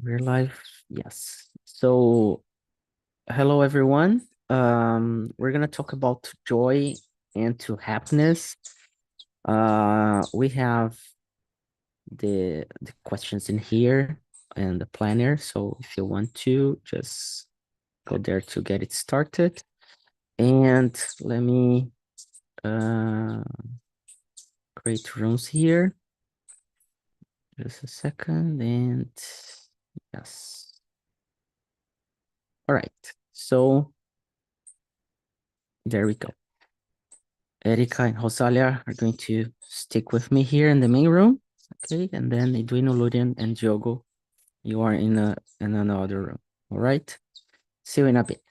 We're live. Yes. So, hello everyone. We're gonna talk about joy and to happiness. We have the questions in here and the planner. So if you want to, just go there to get it started. And let me create rooms here. Just a second, and yes. All right. So there we go. Erika and Rosalia are going to stick with me here in the main room. Okay, and then Edwino, Lurian, and Diogo, you are in another room. All right. See you in a bit.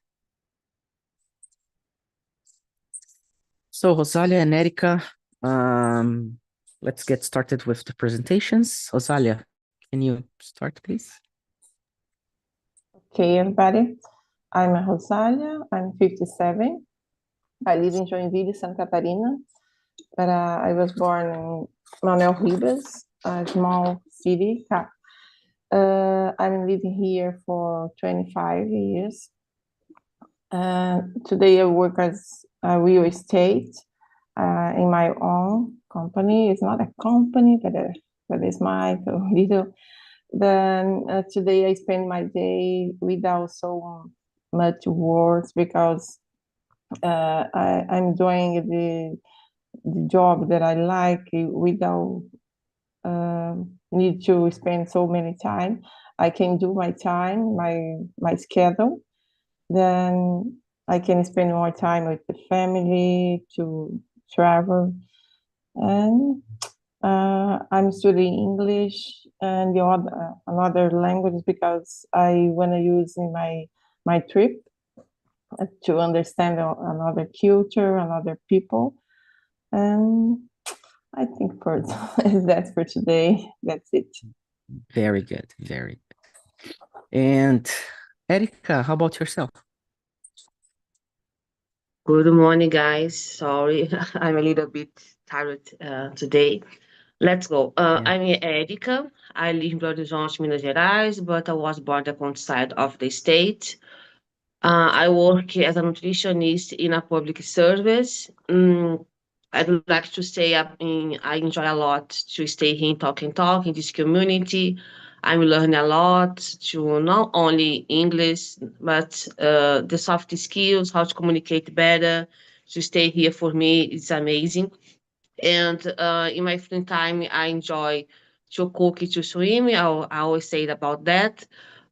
So Rosalia and Erika, let's get started with the presentations. Rosalia, can you start, please? Okay, everybody. I'm Rosalia. I'm 57. I live in Joinville, Santa Catarina, but I was born in Manuel Ribas, a small city. I'm living here for 25 years. Today I work as a real estate in my own company. It's not a company, but it's my little. Then today I spend my day without so much words because I'm doing the job that I like without need to spend so many time. I can do my time, my schedule. Then I can spend more time with the family to travel. And I'm studying English and another language because I want to use in my trip to understand another culture, another people. And I think for that's for today. That's it. Very good, very good. And Erika, how about yourself? Good morning, guys. Sorry, I'm a little bit tired today. Let's go. Yeah. I'm Erika. I live in Belo Horizonte, Minas Gerais, but I was born outside of the state. I work as a nutritionist in a public service. I'd like to say I enjoy a lot to stay here in Talk and Talk in this community. I'm learning a lot to not only English, but the soft skills, how to communicate better. To stay here for me is amazing. And in my free time, I enjoy to cook, to swim. I always say about that.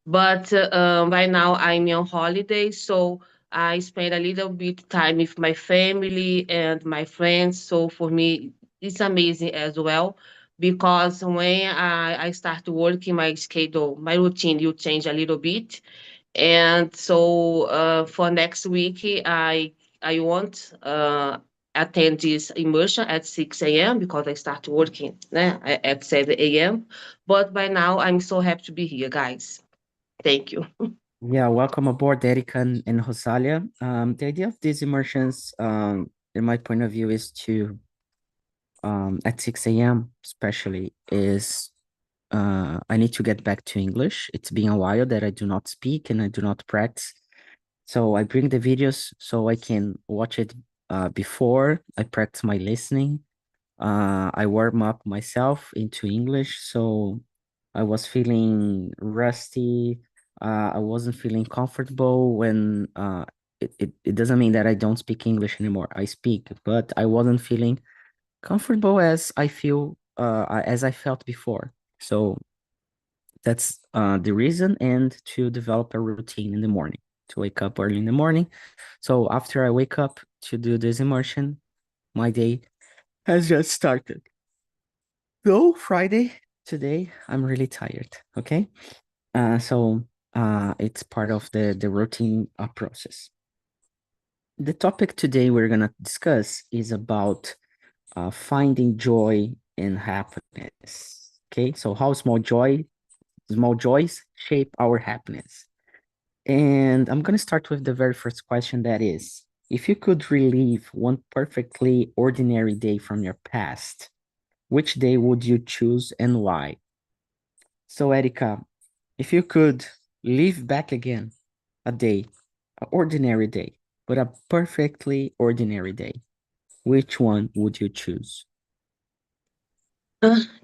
But right now, I'm on holiday, so I spend a little bit time with my family and my friends. So for me, it's amazing as well because when I start working, my schedule, my routine will change a little bit. And so for next week, I want attend this immersion at 6 a.m. because I start working at 7 a.m. But by now, I'm so happy to be here, guys. Thank you. Yeah, welcome aboard, Erika and Rosalia. The idea of these immersions, in my point of view, is to, at 6 a.m. especially, is I need to get back to English. It's been a while that I do not speak and I do not practice. So I bring the videos so I can watch it before I practice my listening. I warm up myself into English, so I was feeling rusty. I wasn't feeling comfortable when it doesn't mean that I don't speak English anymore. I speak, but I wasn't feeling comfortable as I feel as I felt before. So that's the reason, and to develop a routine in the morning, to wake up early in the morning. So after I wake up to do this immersion, my day has just started. So Friday, today, I'm really tired, okay? So it's part of the routine process. The topic today we're gonna discuss is about finding joy and happiness. Okay, so how small joys shape our happiness. And I'm gonna start with the very first question, that is, if you could relive one perfectly ordinary day from your past, which day would you choose and why? So, Erika, if you could live back again a day, an ordinary day, but a perfectly ordinary day, which one would you choose?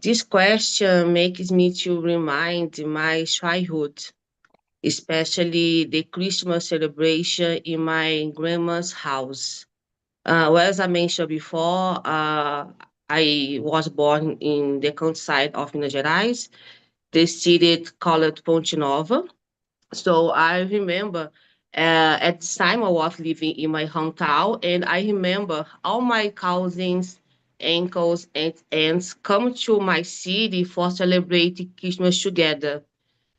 This question makes me to remind my childhood, especially the Christmas celebration in my grandma's house. Well, as I mentioned before, I was born in the countryside of Minas Gerais, the city called Ponte Nova. So I remember at the time I was living in my hometown, and I remember all my cousins, uncles, and aunts come to my city for celebrating Christmas together.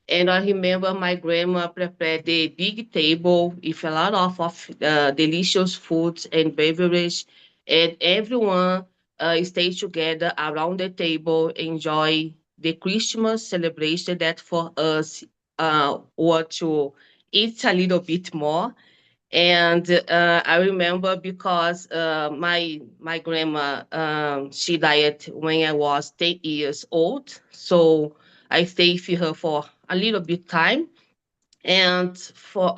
And I remember my grandma prepared the big table with a lot of delicious foods and beverage, and everyone stayed together around the table, enjoy the Christmas celebration that for us were to eat a little bit more. And I remember because my grandma she died when I was 10 years old, so I stayed with her for a little bit time. And for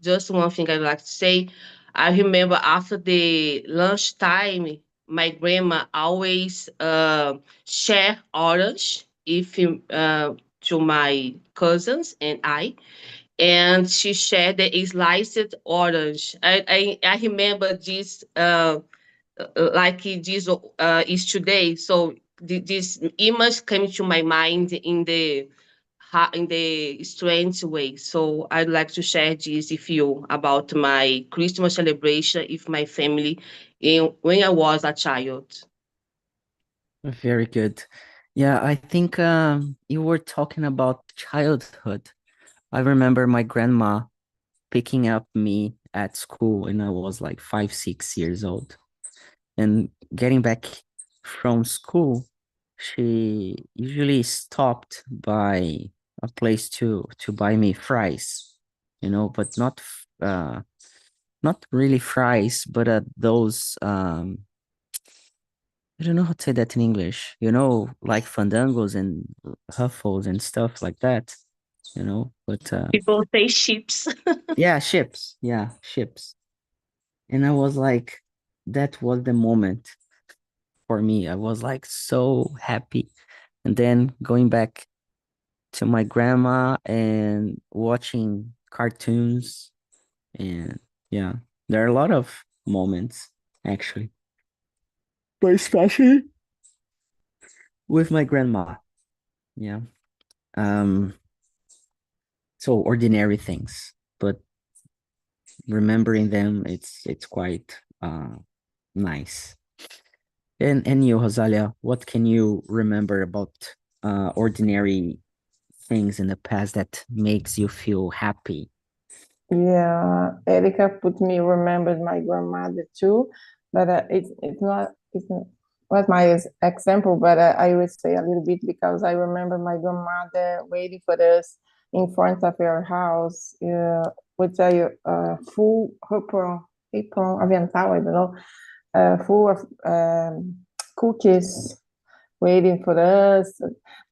just one thing I'd like to say, I remember after the lunchtime, my grandma always share orange if to my cousins and I, and she shared the sliced orange. I remember this like this is today. So this image came to my mind in the strange way. So I'd like to share this with you about my Christmas celebration with my family when I was a child. Very good. Yeah, I think you were talking about childhood. I remember my grandma picking up me at school when I was like 5, 6 years old. And getting back from school, she usually stopped by a place to buy me fries, but not really fries, but those I don't know how to say that in English, like fandangos and huffles and stuff like that, but People say chips. yeah, ships. Yeah, ships. And I was like, that was the moment for me. I was like so happy. And then going back to my grandma and watching cartoons. And yeah, there are a lot of moments actually, but especially with my grandma. Yeah. Um, so ordinary things, but remembering them, it's quite nice. And you, Rosalia, what can you remember about ordinary things in the past that makes you feel happy? Yeah, Erica put me remembered my grandmother too, but not my example, but I would say a little bit because I remember my grandmother waiting for us in front of our house with a full apron avental, I don't know, full of cookies waiting for us.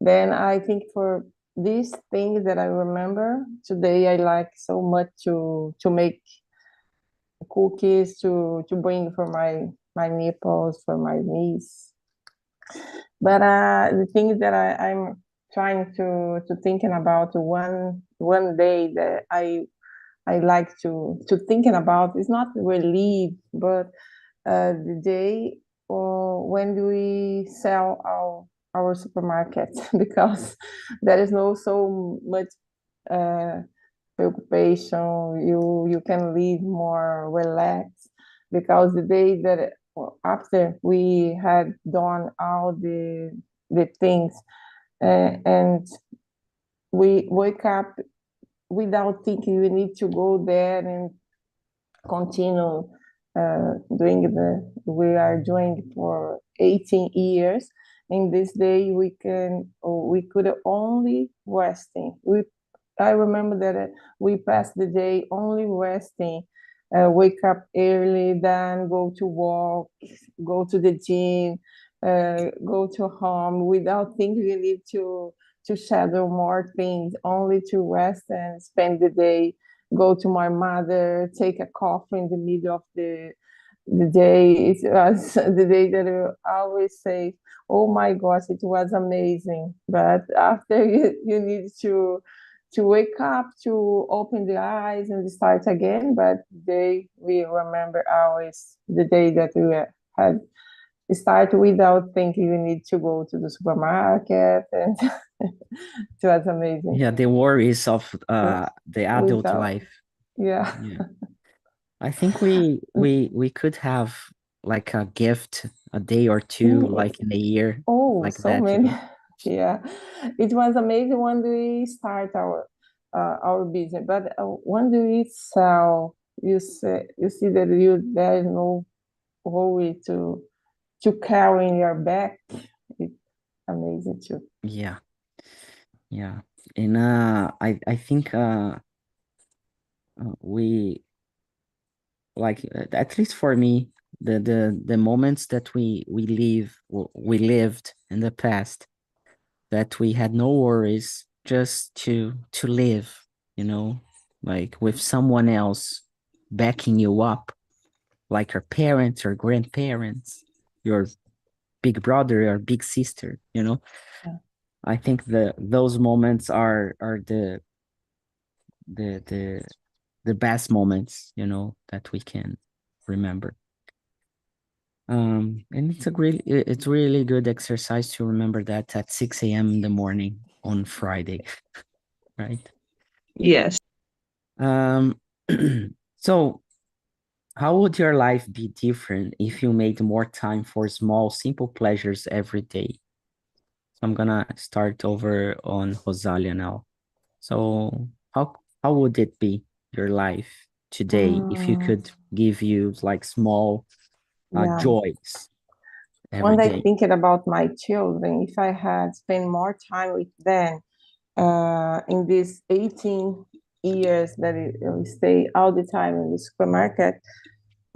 Then I think for these things that I remember today, I like so much to make cookies to bring for my nipples for my niece. But the things that I'm trying to thinking about one day that I like to thinking about is not relief, but the day when do we sell our supermarket because there is no so much uh, preoccupation. You can live more relaxed because the day that after we had done all the things and we wake up without thinking we need to go there and continue doing we are doing for 18 years. In this day, we could only resting. I remember that we passed the day only resting. Wake up early, then go to walk, go to the gym, go to home without thinking we need to schedule more things, only to rest and spend the day, go to my mother, take a coffee in the middle of the day. It was the day that I always say, oh my gosh, it was amazing. But after you need to wake up, to open the eyes and start again. But we remember always the day that we had start without thinking we need to go to the supermarket, and it was amazing. Yeah, the worries of the adult Without- life. Yeah. Yeah. I think we could have like a gift a day or two, like in a year, Oh, like so that, you many. know? Yeah, it was amazing when we start our business. But when do we sell, you see that there is no worry to carry in your back. It's amazing too. Yeah. Yeah. And I think we like at least for me, the moments that we lived in the past, that we had no worries, just to live, you know, like with someone else backing you up, like your parents or grandparents, your big brother or big sister, you know. Yeah. I think those moments are the best moments, you know, that we can remember. And it's really good exercise to remember that at 6 a.m. in the morning on Friday, right? Yes. So how would your life be different if you made more time for small, simple pleasures every day? So I'm gonna start over on Rosalia now. So how would it be, your life today, if you could give you like small Yeah. joys every When I day? thinking about my children, if I had spent more time with them in these 18 years that we stay all the time in the supermarket,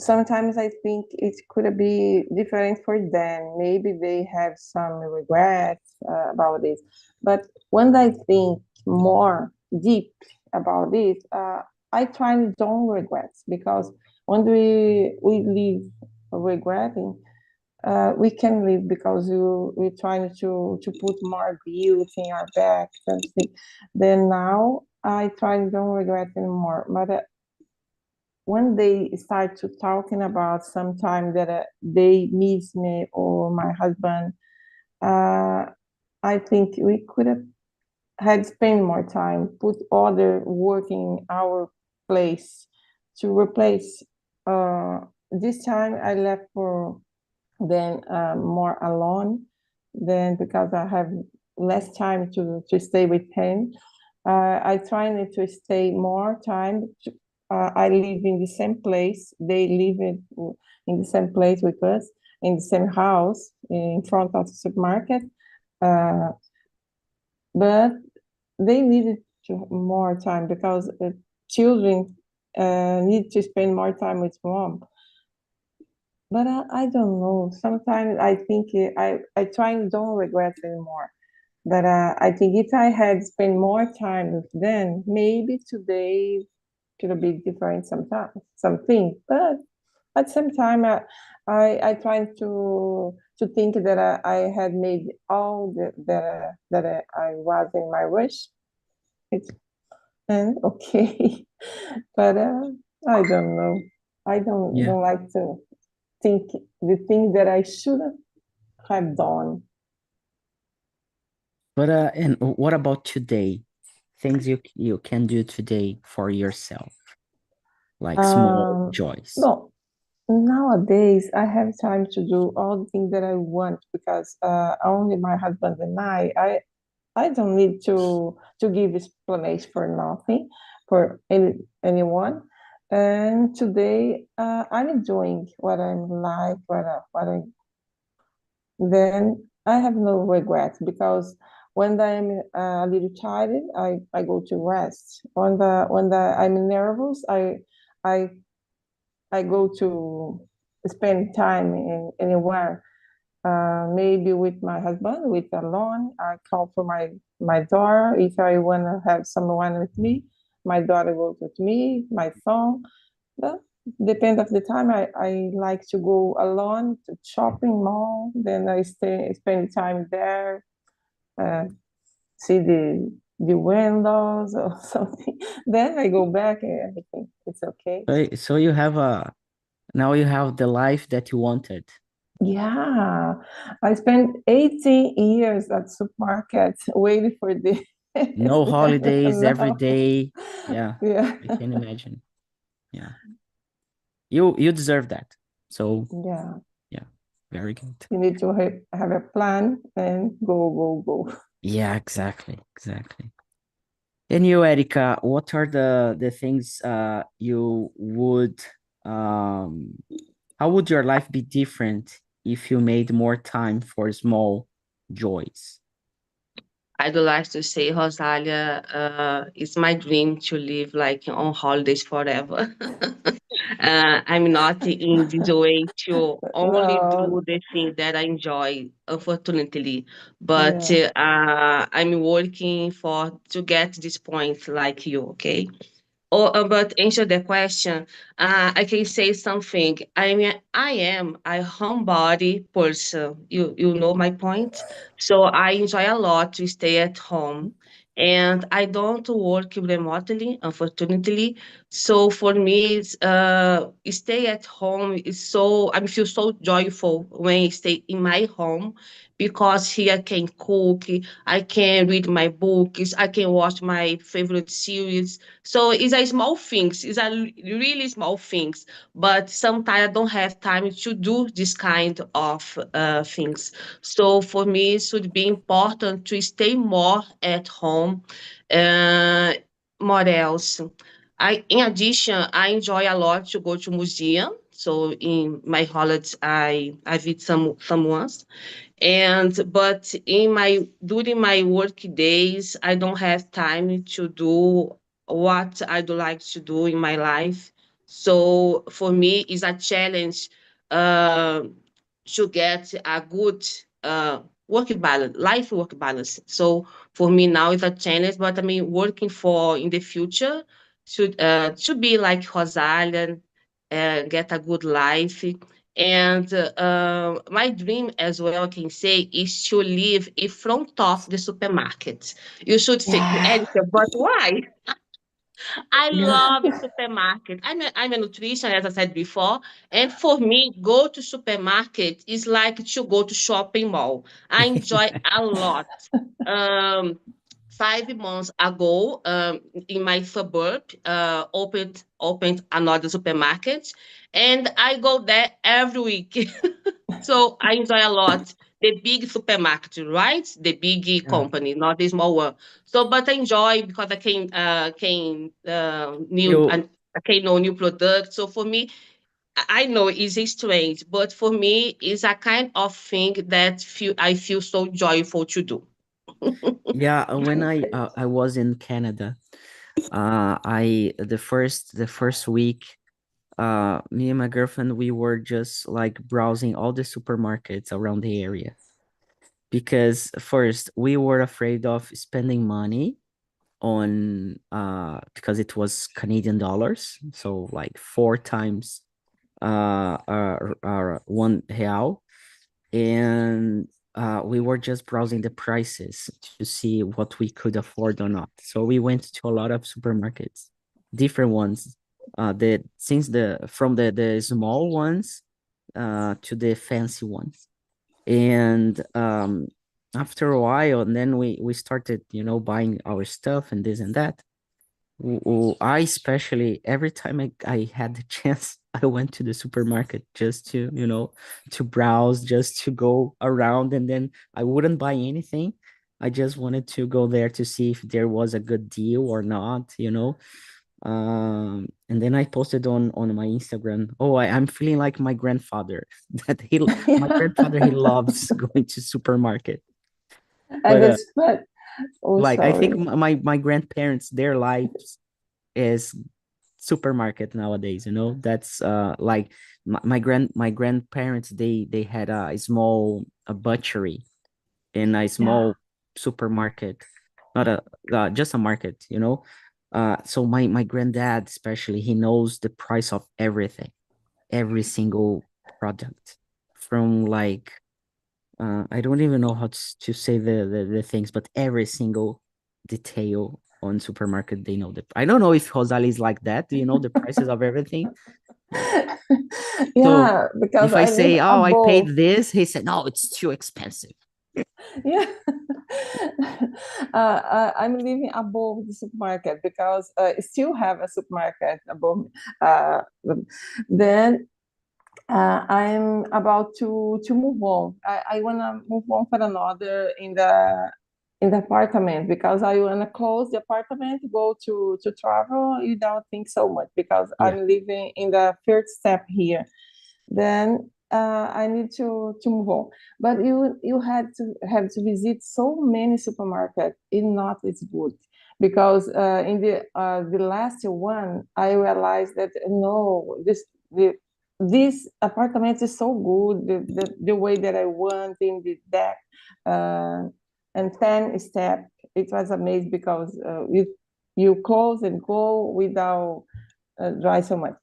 sometimes I think it could be different for them. Maybe they have some regrets about this. But when I think more deep about this, I try to don't regret, because when we live regretting, we can live because we're trying to put more guilt in our back. Something. Then now I try to don't regret anymore. But when they start to talking about sometime that they miss me or my husband, I think we could have had spent more time, put other work in our place to replace. This time I left for then more alone, then because I have less time to stay with him. I try to stay more time. I live in the same place. They live in the same place with us, in the same house, in front of the supermarket. But they needed more time because children need to spend more time with mom. But I don't know. Sometimes I think I try and don't regret anymore. But I think if I had spent more time with them, maybe today could be different sometimes, something. But at the same time, I try to think that I had made all that I was in my wish. And okay, but I don't know. I don't Yeah. like to think the thing that I should have done. But and what about today? Things you can do today for yourself, like small joys. No, nowadays I have time to do all the things that I want because only my husband and I don't need to give explanation for nothing for anyone. And today I'm doing what I'm like, what I then I have no regrets because when I'm a little tired, I go to rest. When I'm nervous, I I go to spend time anywhere. Maybe with my husband, with alone. I call for my my daughter. If I want to have someone with me, my daughter goes with me, my son. Well, depend of the time. I like to go alone to shopping mall. Then I spend time there, see the windows or something. Then I go back and everything. It's okay. So you have now you have the life that you wanted. Yeah, I spent 18 years at supermarket waiting for this. No holidays every No. day. Yeah, Yeah. I can imagine. Yeah. You deserve that. So Yeah. yeah, very good. You need to have a plan and go. Yeah, exactly. And you, Erica, what are the things you would how would your life be different if you made more time for small joys? I'd like to say, Rosalia, it's my dream to live like on holidays forever. I'm not in this way to only No, do the things that I enjoy, unfortunately. But yeah. I'm working for to get this point like you, okay? Oh, but answer the question, I can say something. I am a homebody person. You know my point. So I enjoy a lot to stay at home, and I don't work remotely, unfortunately. So for me, stay at home is so I feel so joyful when I stay in my home because here I can cook, I can read my books, I can watch my favorite series, so it's a small things. It's a really small things. But sometimes I don't have time to do this kind of things. So for me, it should be important to stay more at home. Uh, what else? In addition, I enjoy a lot to go to museum. So in my holidays, I visit some ones. And but in my during my work days I don't have time to do what I'd like to do in my life. So for me it's a challenge uh, to get a good work balance. So for me now it's a challenge, but I mean working for in the future should be like Rosalia, get a good life. And my dream as well, I can say, is to live in front of the supermarket. You should think, Yeah. Erica, but why? I Yeah. love the supermarket. I'm a nutrition, as I said before. And for me, go to supermarket is like to go to shopping mall. I enjoy a lot. Um, 5 months ago, in my suburb, opened another supermarket, and I go there every week. So I enjoy a lot the big supermarket, right? The big Yeah. company, not the small one. So, but I enjoy because I You can know new products. So for me, I know it's strange, but for me, it's a kind of thing that I feel so joyful to do. yeah, when I was in Canada, I the first week, me and my girlfriend, we were just like browsing all the supermarkets around the area because first we were afraid of spending money on because it was Canadian dollars, so like four times £1, and we were just browsing the prices to see what we could afford or not. So we went to a lot of supermarkets, different ones. The since the from the small ones to the fancy ones, and after a while, and then we started, buying our stuff and this and that. I especially every time I had the chance, I went to the supermarket just to, to browse, just to go around, and then I wouldn't buy anything. I just wanted to go there to see if there was a good deal or not. And then I posted on my Instagram, oh, I'm feeling like my grandfather, that my grandfather, he loves going to supermarket. And But it's but oh like I think sorry. my grandparents, their lives is supermarket nowadays. That's like my grandparents, they had a small butchery in a Yeah. small supermarket, not a just a market, you know. So my granddad especially, he knows the price of everything, every single product, from like I don't even know how to say the things, but every single detail on supermarket, they know. I don't know if Rosali is like that. Do you know the prices of everything? So Yeah, because if I I live say, oh, I paid above. this, he said, no, it's too expensive. Yeah. I'm living above the supermarket because I still have a supermarket above me. Then I'm about to move on. I want to move on for another in the apartment because I want to close the apartment, go to travel without think so much because Yeah. I'm living in the third step here. Then I need to move on. But you had to have to visit so many supermarkets. It not is good because in the last one I realized that no, this apartment is so good, the way that I want in the deck, and 10 step. It was amazing because you close and go without dry so much.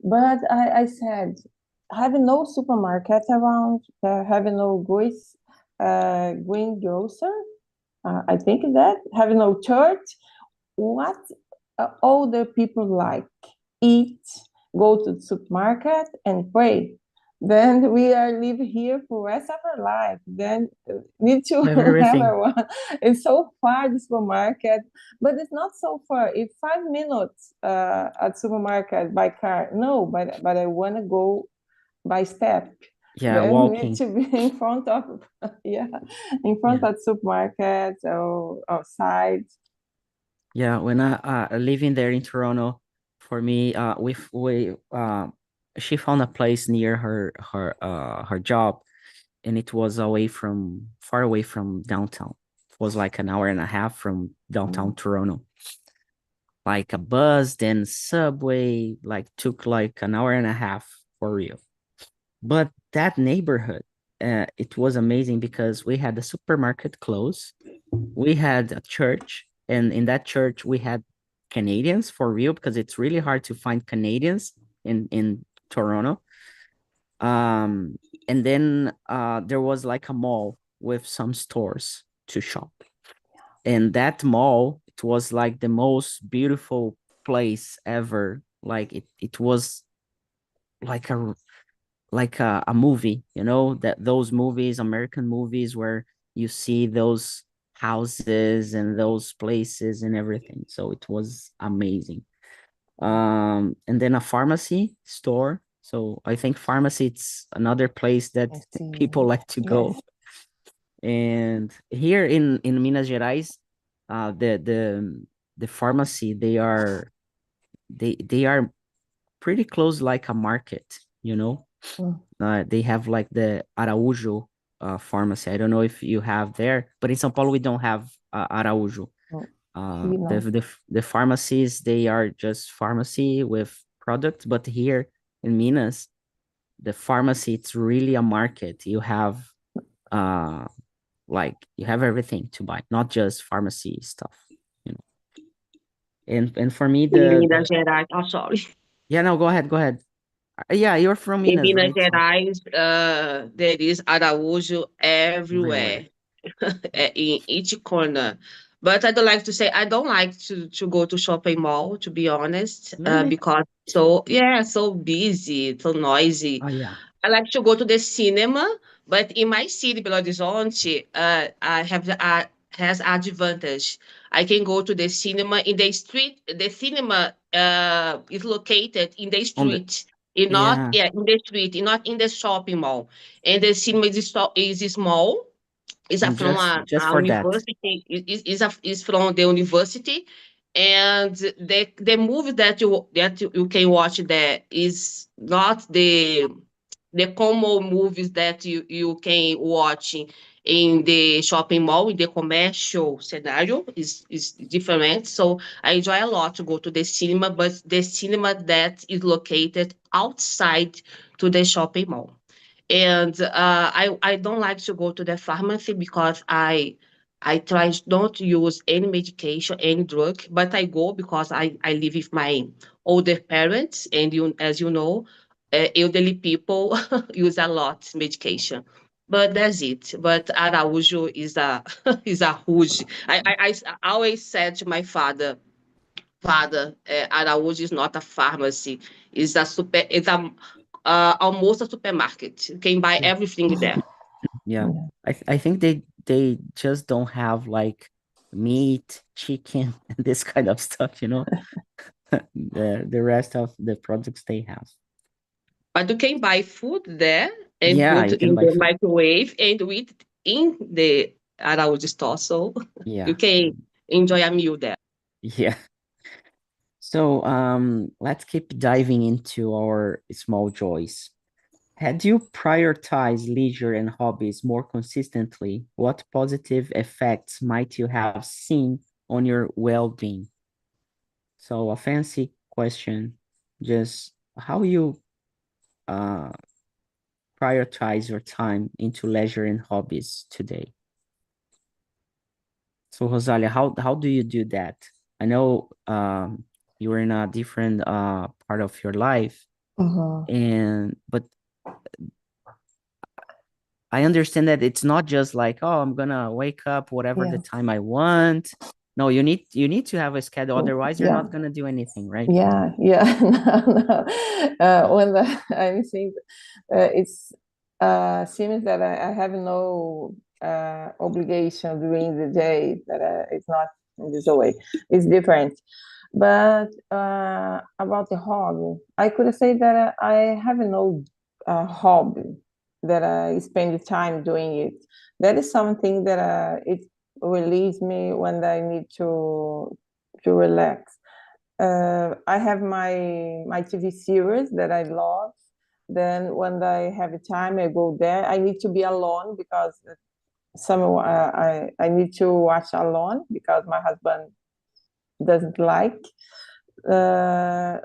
But I said, having no supermarket around, having no greengrocer, I think that having no church, what older people like eat, go to the supermarket and pray. Then we are live here for the rest of our life. Then need to Have have everything. one. It's so far the supermarket, but it's not so far. It's 5 minutes at supermarket by car. No, but I want to go by step. Yeah, Then we need walking. to be in front of yeah, in front of supermarket or outside. Yeah, when I living there in Toronto, for me, we she found a place near her job, and it was far away from downtown. It was like an hour and a half from downtown Toronto. Like a bus, then subway, like took like an hour and a half for real. But that neighborhood, it was amazing because we had the supermarket close, we had a church, and in that church we had Canadians for real because it's really hard to find Canadians in Toronto. And then there was like a mall with some stores to shop. And that mall, it was like the most beautiful place ever. Like it was like a movie, you know, that those movies, American movies, where you see those houses and those places and everything. So it was amazing. And then a pharmacy store. So I think pharmacy, it's another place that people like to go. Yes. And here in Minas Gerais, the pharmacy, they are pretty close, like a market, you know. They have like the Araújo pharmacy. I don't know if you have there, but in São Paulo we don't have Araújo. The pharmacies, they are just pharmacy with products, but here in Minas, the pharmacy, it's really a market. You have like you have everything to buy, not just pharmacy stuff, you know. And for me, In Minas Gerais, oh, sorry. Yeah, no, go ahead. Yeah, you're from In Minas, Minas right? So Gerais, there is Araújo everywhere, in each corner. But I don't like to say I don't like to go to shopping mall, to be honest, Really? because so busy, so noisy. Oh yeah. I like to go to the cinema, but in my city, Belo Horizonte, I have has advantage. I can go to the cinema in the street. The cinema is located in the On the street, in not Yeah, in the street, not in the shopping mall. And the cinema is small. Is and from just a for that. university. Is from the university, and the movie that you can watch there is not the common movies that you can watch in the shopping mall, in the commercial scenario is different. So I enjoy a lot to go to the cinema, but the cinema that is located outside to the shopping mall. And I don't like to go to the pharmacy because I try not to use any medication, any drug, but I go because I live with my older parents, and as you know, elderly people use a lot medication. But that's it. But Araújo is a is a huge. I always said to my father, Father, Araújo is not a pharmacy. It's almost a supermarket. You can buy everything there. Yeah, I think they just don't have like meat, chicken, and this kind of stuff, you know. The rest of the products they have. But you can buy food there and Yeah, put you can in buy the food. microwave and eat in the Araújo store. So you Yeah, can enjoy a meal there. yeah. So let's keep diving into our small joys. Had you prioritized leisure and hobbies more consistently, what positive effects might you have seen on your well-being? So a fancy question, just how you uh prioritize your time into leisure and hobbies today. So Rosalia, how do you do that? I know you're in a different part of your life, and but I understand that it's not just like, oh, I'm gonna wake up whatever the Yeah. time I want. No, you need to have a schedule, otherwise you're Yeah. not gonna do anything, right? Yeah, yeah. No, no. When I'm saying it's seems that I have no obligation during the day, that it's not in this way. It's different. But about the hobby, I could say that I have no hobby that I spend the time doing it. That is something that it relieves me when I need to relax. I have my TV series that I love. Then when I have time, I go there. I need to be alone because I need to watch alone because my husband doesn't like. That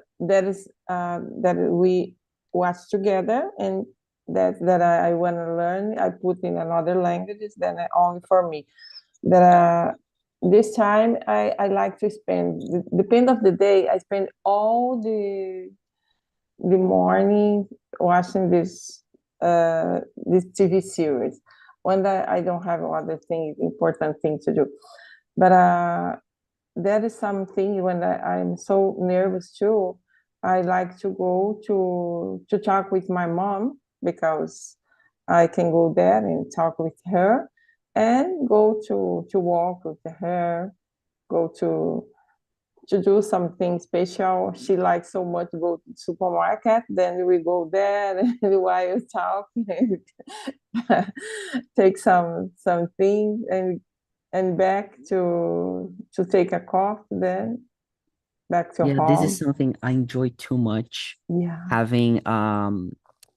we watch together, and that I want to learn. I put in another languages than only for me. That this time I like to spend, depend of the day, I spend all the morning watching this TV series when I don't have other things, important things to do. But that is something when I'm so nervous too. I like to go to talk with my mom because I can go there and talk with her and go to walk with her, go to do something special. She likes so much to go to the supermarket. Then we go there and while talk, take something and back to take a coffee. Then back to Yeah, this is home. something I enjoy too much, Yeah, having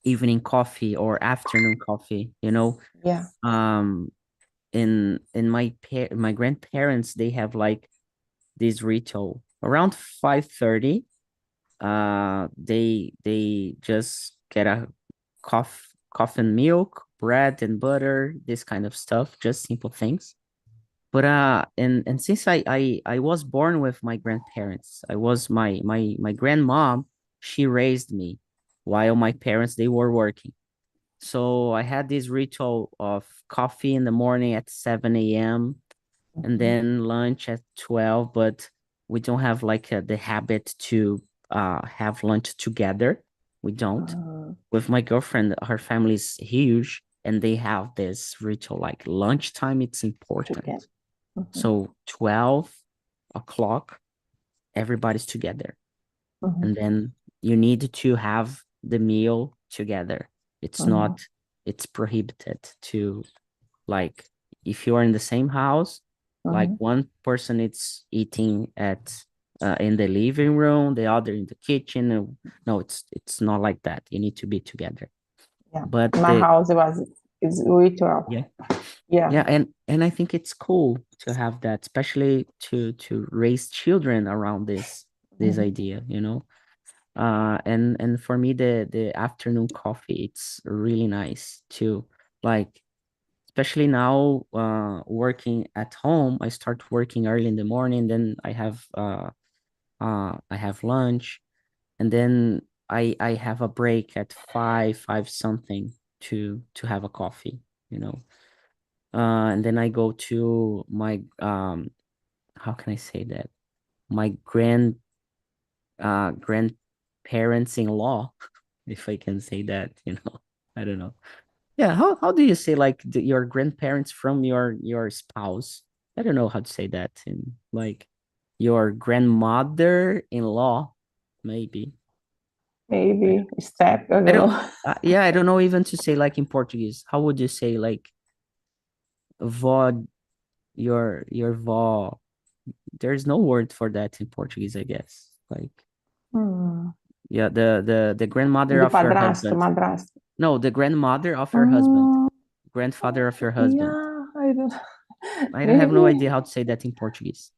evening coffee or afternoon coffee, you know. yeah. Um in my grandparents, they have like this ritual around 5:30. They just get a coffee and milk, bread and butter, this kind of stuff, just simple things. But and since I was born with my grandparents, I was my grandmom, she raised me while my parents, they were working. So I had this ritual of coffee in the morning at 7 a.m. and then lunch at 12, but we don't have like the habit to have lunch together. We don't. With my girlfriend, her family is huge and they have this ritual like lunchtime, it's important. So 12 o'clock, everybody's together. And then you need to have the meal together. It's not, it's prohibited to, like, if you are in the same house, like one person is eating at in the living room, the other in the kitchen. No, it's not like that. You need to be together. Yeah. But My house it's ritual. yeah, Yeah. yeah, and I think it's cool to have that, especially to raise children around this idea, you know. And for me, the afternoon coffee, it's really nice to, like, especially now, working at home. I start working early in the morning, then I have lunch, and then I have a break at five something to have a coffee, you know. And then I go to my how can I say that? My grandparents-in-law, if I can say that, you know. I don't know. Yeah, how do you say like your grandparents from your spouse? I don't know how to say that in like your grandmother-in-law, maybe. Maybe step, I I don't don't, know. yeah, I don't know even to say like in Portuguese. How would you say like vó, your vó? There's no word for that in Portuguese, I guess. Like, Hmm. yeah, the grandmother Do of your padrasto, husband. madrasto. No, the grandmother of your husband. Oh, Grandfather of your husband. yeah, I don't. I have no Maybe. idea how to say that in Portuguese,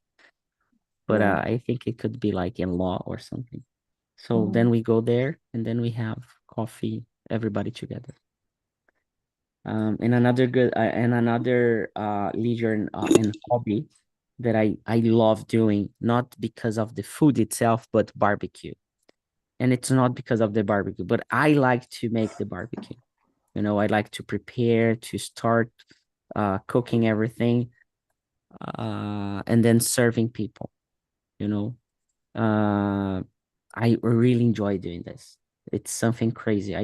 but Hmm. I think it could be like in-law or something. So Hmm. then we go there and then we have coffee, everybody together. And another leisure and hobby that I love doing, not because of the food itself, but barbecue. And it's not because of the barbecue, but I like to make the barbecue. You know, I like to prepare, to start cooking everything, and then serving people, you know. I really enjoy doing this. It's something crazy.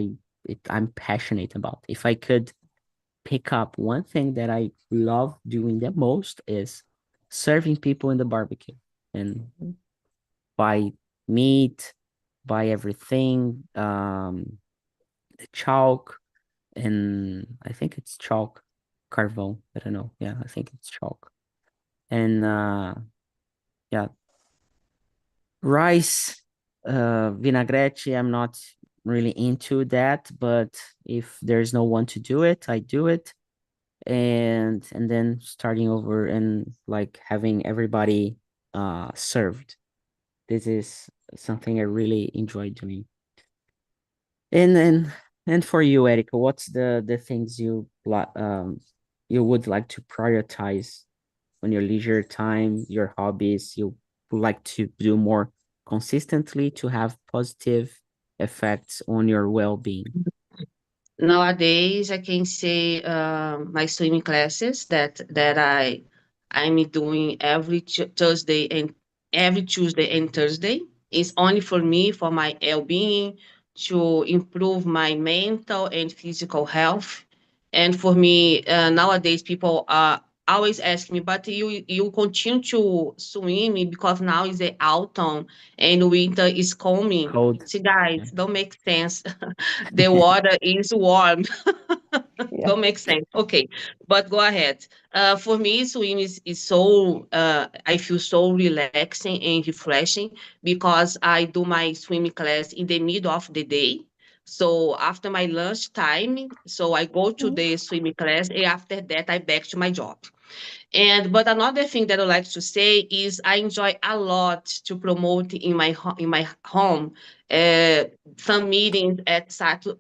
I'm passionate about. If I could pick up one thing that I love doing the most is serving people in the barbecue and buy meat, buy everything, the chalk, and I think it's chalk, carvão. I don't know. Yeah, I think it's chalk. And yeah, rice, vinagrete, I'm not really into that, but if there's no one to do it, I do it. And then starting over and like having everybody served. This is something I really enjoy doing. And for you, Erica, what's the things you would like to prioritize on your leisure time, your hobbies, you would like to do more consistently to have positive effects on your well-being? Nowadays, I can say my swimming classes I'm doing every Thursday and every Tuesday and Thursday is only for me for my well-being to improve my mental and physical health. And for me, nowadays people are always asking me, but you continue to swim because now is the autumn and winter is coming. Cold. See, Yeah. guys, don't make sense. The water is warm. Yeah. Don't make sense. Okay, but go ahead. For me, swim is so, I feel so relaxing and refreshing because I do my swimming class in the middle of the day. So after my lunch time, so I go to Mm. the swimming class and after that I back to my job. And but another thing that I like to say is I enjoy a lot to promote in in my home uh, some meetings at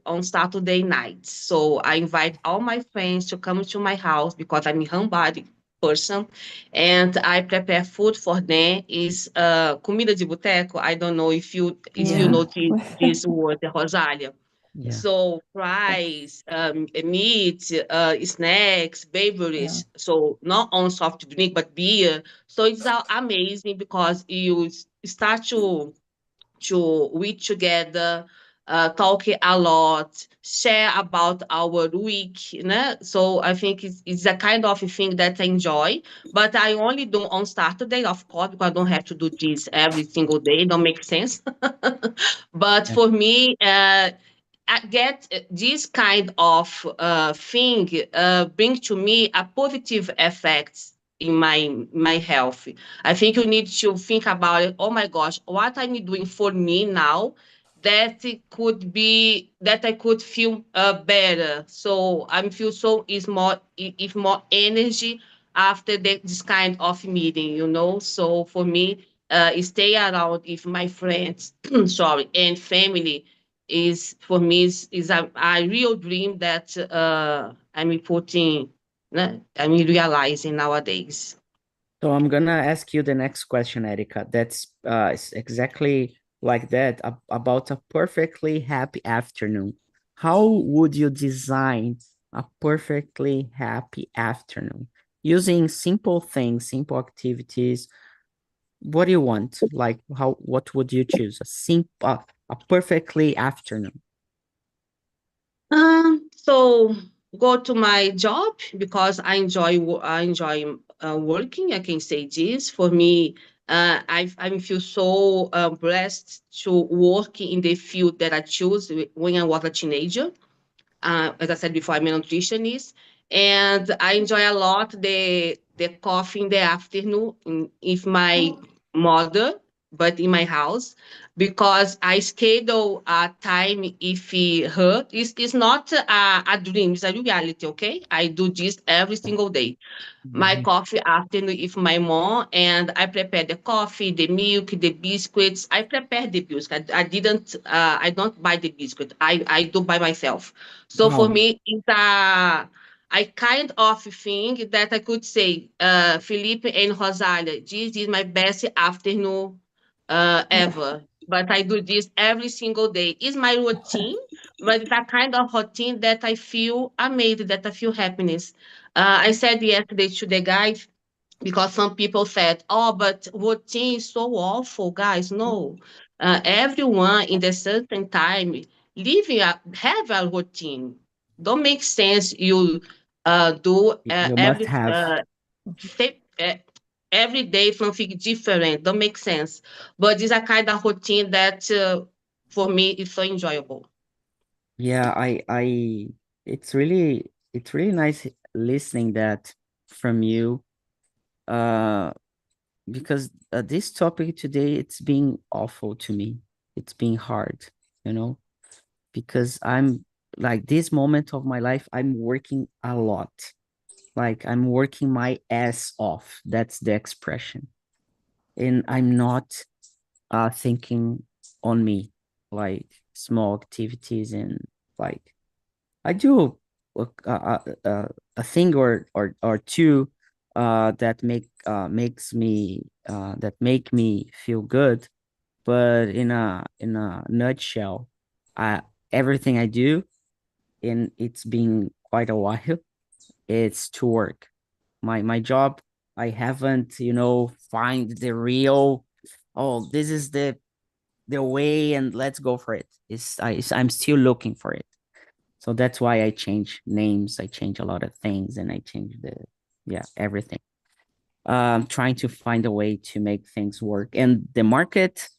on Saturday nights. So I invite all my friends to come to my house because I'm a homebody person, and I prepare food for them. Is comida de boteco. I don't know if you Yeah. know this word, Rosalia. Yeah. So fries, meat, snacks, Yeah. beverages. So not only soft drink but beer. So it's amazing because start to eat together, talk a lot, share about our week. Né? So I think it's a kind of a thing that I enjoy. But I only do on Saturday, of course, because I don't have to do this every single day. Don't make sense. But Yeah. for me, I get this kind of thing bring to me a positive effect in my health. I think you need to think about it. Oh my gosh, what I'm doing for me now that it could be that I could feel better. So I feel so is more if more energy after this kind of meeting, you know. So for me, stay around with my friends, sorry, and family is for me is a real dream that I'm putting né? I'm realizing nowadays. So I'm gonna ask you the next question, Erika. That's it's exactly like that about a perfectly happy afternoon. How would you design a perfectly happy afternoon using simple things, simple activities? What do you want? Like what would you choose? A perfectly afternoon. So go to my job because I enjoy working. I can say this. For me, I feel so blessed to work in the field that I chose when I was a teenager. As I said before, I'm a nutritionist, and I enjoy a lot the coffee in the afternoon with my mother, but in my house, because I schedule a time if her. It's not a dream, it's a reality. Okay, I do this every single day. My Mhm. coffee afternoon with my mom, and I prepare the coffee, the milk, the biscuits. I prepare the biscuit. I don't buy the biscuit. I do by myself. So for Wow. me, it's a kind of thing that I could say, Felipe and Rosalia, this is my best afternoon ever. But I do this every single day. It's my routine, but it's a kind of routine that I feel amazed, that I feel happiness. I said yesterday to the guys because some people said, "Oh, but routine is so awful, guys." No, everyone in the certain time have a routine. Don't make sense. You do You must have. say, every day something different. Don't make sense. But it's a kind of routine that for me is so enjoyable. Yeah, it's really nice listening that from you. Uh, because this topic today, it's being awful to me. It's being hard, you know, because I'm like this moment of my life, I'm working a lot. Like I'm working my ass off. That's the expression. And I'm not thinking on me, like small activities and like I do a thing or two that make me feel good, but in a nutshell, I everything I do, and it's been quite a while, it's to work. My job, I haven't, find the real, oh, this is the way and let's go for it. I'm still looking for it. So that's why I change names, I change a lot of things, and I change everything. Trying to find a way to make things work. And the market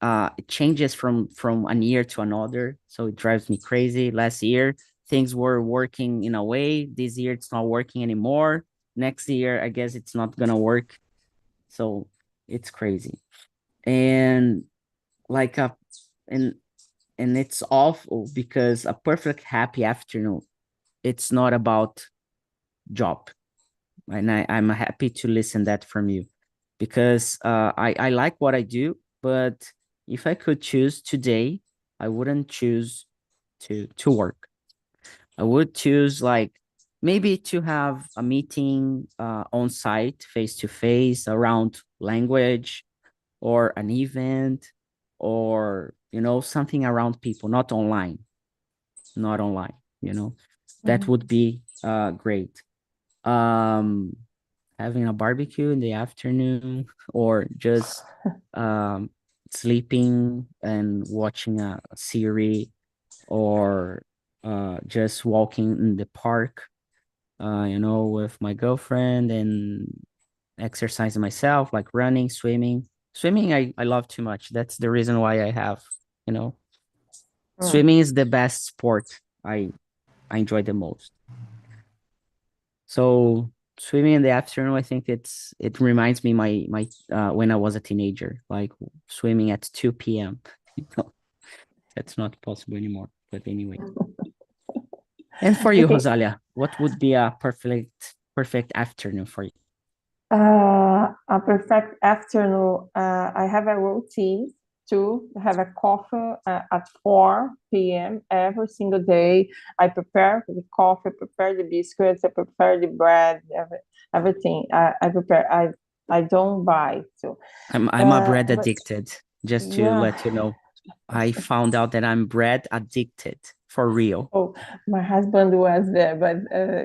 it changes from a year to another, so it drives me crazy. Last year things were working in a way, this year it's not working anymore. Next year I guess it's not gonna work. So it's crazy. And like a and and it's awful because a perfect happy afternoon, it's not about job. And I'm happy to listen that from you, because I like what I do, but if I could choose today, I wouldn't choose to work. I would choose like maybe to have a meeting on site, face to face, around language, or an event, or something around people, not online, not online, that would be great. um Having a barbecue in the afternoon, or just um sleeping and watching a series, or just walking in the park, with my girlfriend, and exercising myself, like running, swimming. I love too much. That's the reason why I have, you know swimming is the best sport I enjoy the most. So swimming in the afternoon, I think it reminds me my when I was a teenager, like swimming at 2 p.m. No, that's not possible anymore. But anyway. And for you, Okay. Rosalia, what would be a perfect afternoon for you? A perfect afternoon. I have a routine to have a coffee at 4 p.m. every single day. I prepare the coffee, prepare the biscuits, I prepare the bread, everything. I prepare. I don't buy. So I'm a bread but addicted, just to yeah. let you know. I found out that I'm bread addicted for real. Oh, my husband was there, but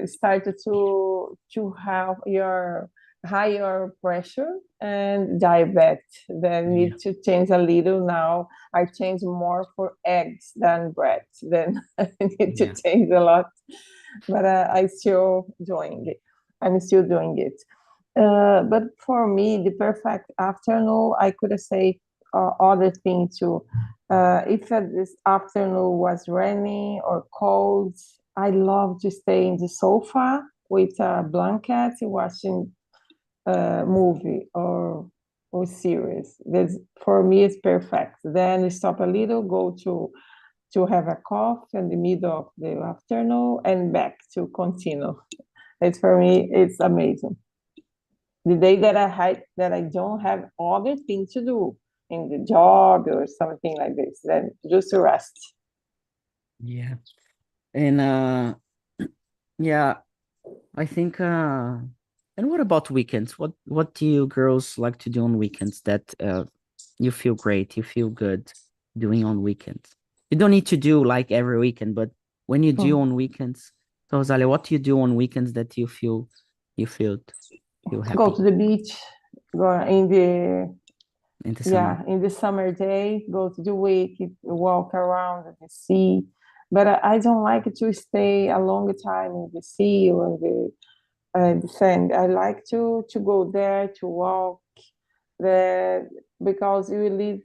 started to have your higher pressure and diabetes. Then Yeah. need to change a little now. I change more for eggs than bread. Then I need to Yeah. change a lot, but I still doing it. I'm still doing it. But for me, the perfect afternoon, I could say other thing too. If this afternoon was rainy or cold, I love to stay in the sofa with a blanket watching a movie or series. That's for me it's perfect. Then we stop a little, go to have a coffee in the middle of the afternoon and back to continue. It's for me, it's amazing. The day that I don't have other things to do in the job or something like this, then just to rest. Yeah. And yeah, I think and what about weekends? What do you girls like to do on weekends that you feel great, you feel good doing on weekends? You don't need to do like every weekend, but when you do on weekends, so Rosalia, what do you do on weekends that you feel Go happy to the beach, go in the in the summer? in the summer day, go to the lake, walk around the sea. But I don't like to stay a long time in the sea or the sand. I like to go there to walk there because you live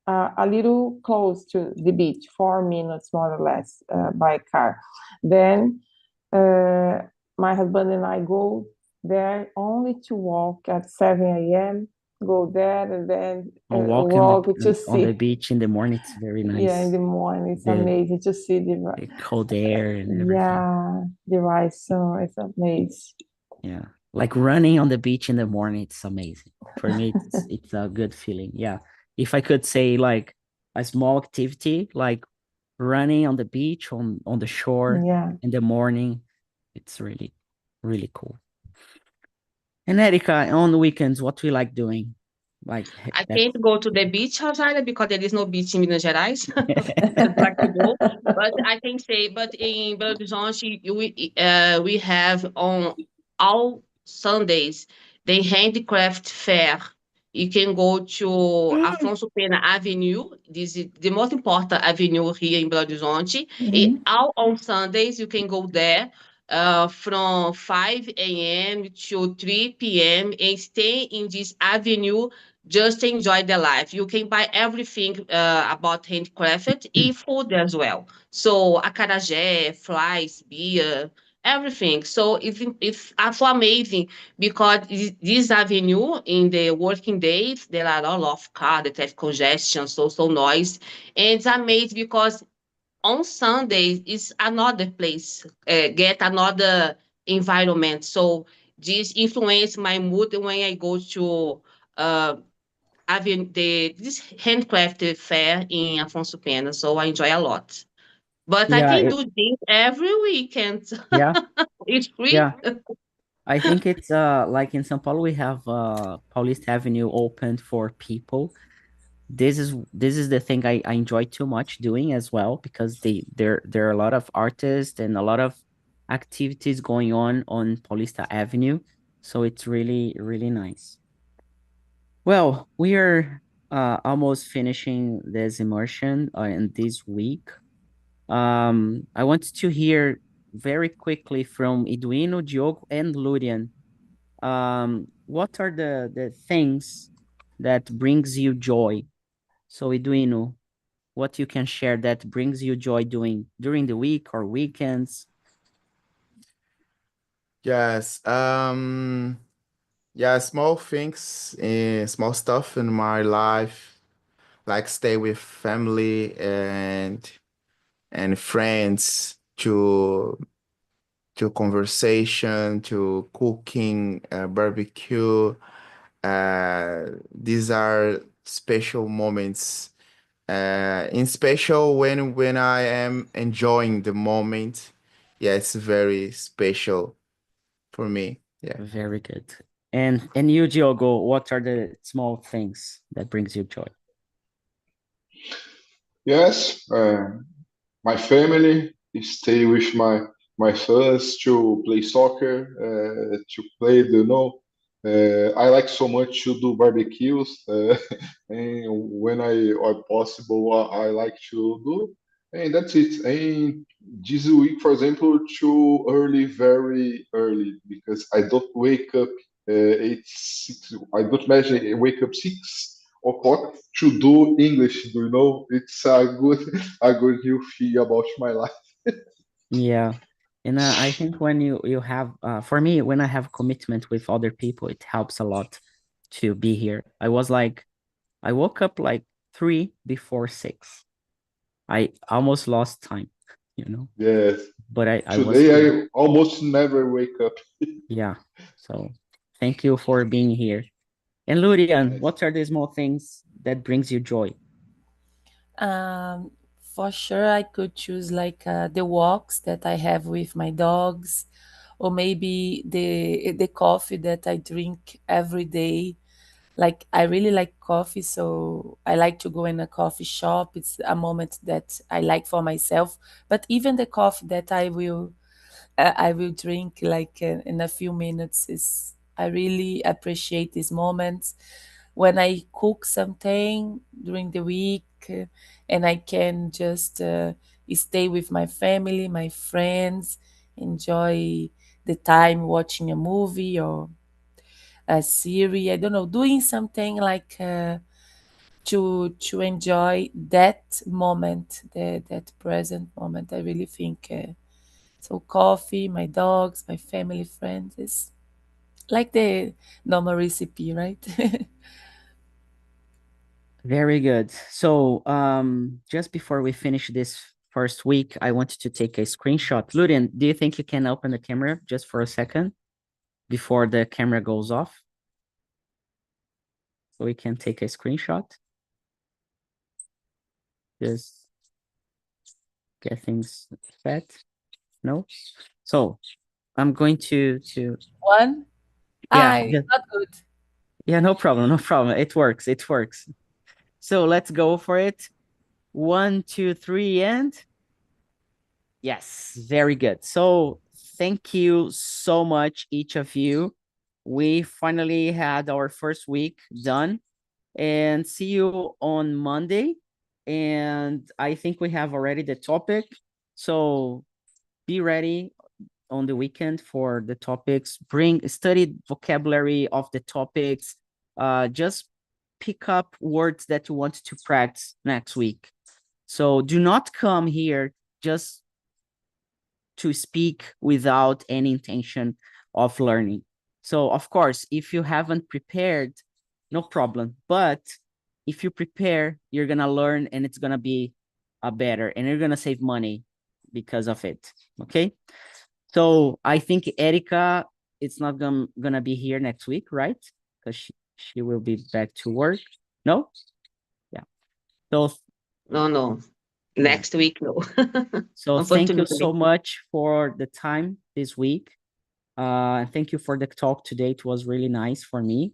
a little close to the beach, 4 minutes more or less by car. Then my husband and I go there only to walk at 7 a.m. Go there and then Or walk walk to on the see. beach in the morning, it's very Yeah, in nice. the morning, it's The, amazing to see the cold air and everything. yeah, the rice. So it's amazing. Yeah. Like running on the beach in the morning, it's amazing. For me, it's a good feeling. Yeah. If I could say like a small activity, like running on the beach on the shore Yeah. in the morning, it's really, really cool. And Erika, on the weekends, what do you like doing? Like I that. can't go to the beach outside because there is no beach in Minas Gerais. I'd like to go, but I can say, but in Belo Horizonte, we have on all Sundays the handicraft fair. You can go to Afonso Pena Avenue. This is the most important avenue here in Belo Horizonte. Mhm. All on Sundays, you can go there from 5 a.m. to 3 p.m. and stay in this avenue, just enjoy the life. You can buy everything about handcrafted and food as well. So acarajé, flies, beer, everything. So it's also amazing because this avenue in the working days there are a lot of car, the traffic congestion, so noise, and it's amazing because on Sundays is another place, get another environment. So this influence my mood when I go to uh, having this handcrafted fair in Afonso Pena, so I enjoy a lot. But I Yeah, can do this every weekend. yeah, It's free. yeah. I think it's like in São Paulo we have Paulista Avenue open for people. This is the thing I enjoy too much doing as well because there are a lot of artists and a lot of activities going on Paulista Avenue. So it's really, really nice. Well, we are almost finishing this immersion in this week. I want to hear very quickly from Eduino, Diogo, and Lurian. What are the things that brings you joy? So Eduino, what you can share that brings you joy doing during the week or weekends? Yes. Yeah, small things, small stuff in my life, like stay with family and friends to conversation, to cooking, barbecue. These are special moments In special when I am enjoying the moment. Yeah, it's very special for me. Yeah. Very good. And you, Diogo, what are the small things that brings you joy? Yes, my family stay with my sons to play soccer, to play, I like so much to do barbecues, and when I are possible, I like to do, and that's it. And this week, for example, too early, very early, because I don't wake up 8, 6. I don't imagine I wake up 6 o'clock to do English. Do you know? It's a good new thing about my life. Yeah. And I think when you have, for me, when I have commitment with other people, it helps a lot to be here. I woke up like 3 before 6. I almost lost time, you know, Yes. but I was Today here. I almost never wake up. Yeah. So thank you for being here. And Lurian, Yes. what are the small things that brings you joy? Um, for sure, I could choose like the walks that I have with my dogs, or maybe the coffee that I drink every day. Like I really like coffee, so I like to go in a coffee shop. It's a moment that I like for myself. But even the coffee that I will drink like in a few minutes is I really appreciate these moments when I cook something during the week, and I can just stay with my family, my friends, enjoy the time watching a movie or a series. I don't know, doing something like to enjoy that moment, that present moment. I really think so. Coffee, my dogs, my family, friends is like the normal recipe, right? Very good. So, just before we finish this first week, I wanted to take a screenshot. Lurian, do you think you can open the camera just for a second before the camera goes off? So we can take a screenshot. Just get things set. No? So I'm going to One. yeah, It's not good. yeah, no problem, no problem. It works, it works. So let's go for it. 1, 2, 3, and yes, very good. So thank you so much, each of you. We finally had our first week done, and see you on Monday. And I think we have already the topic. So be ready on the weekend for the topics. Study vocabulary of the topics. Just pick up words that you want to practice next week. So do not come here just to speak without any intention of learning. So of course, if you haven't prepared, no problem. But if you prepare, you're gonna learn, and it's gonna be better, and you're gonna save money because of it. Okay. So I think Erica, it's not gonna be here next week, right? Because she will be back to work. No? Yeah. So No. Next week, no. so thank you so Unfortunately. much for the time this week. Thank you for the talk today. It was really nice for me,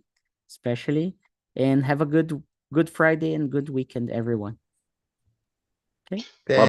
especially. And have a good Friday and good weekend, everyone. Okay. Thank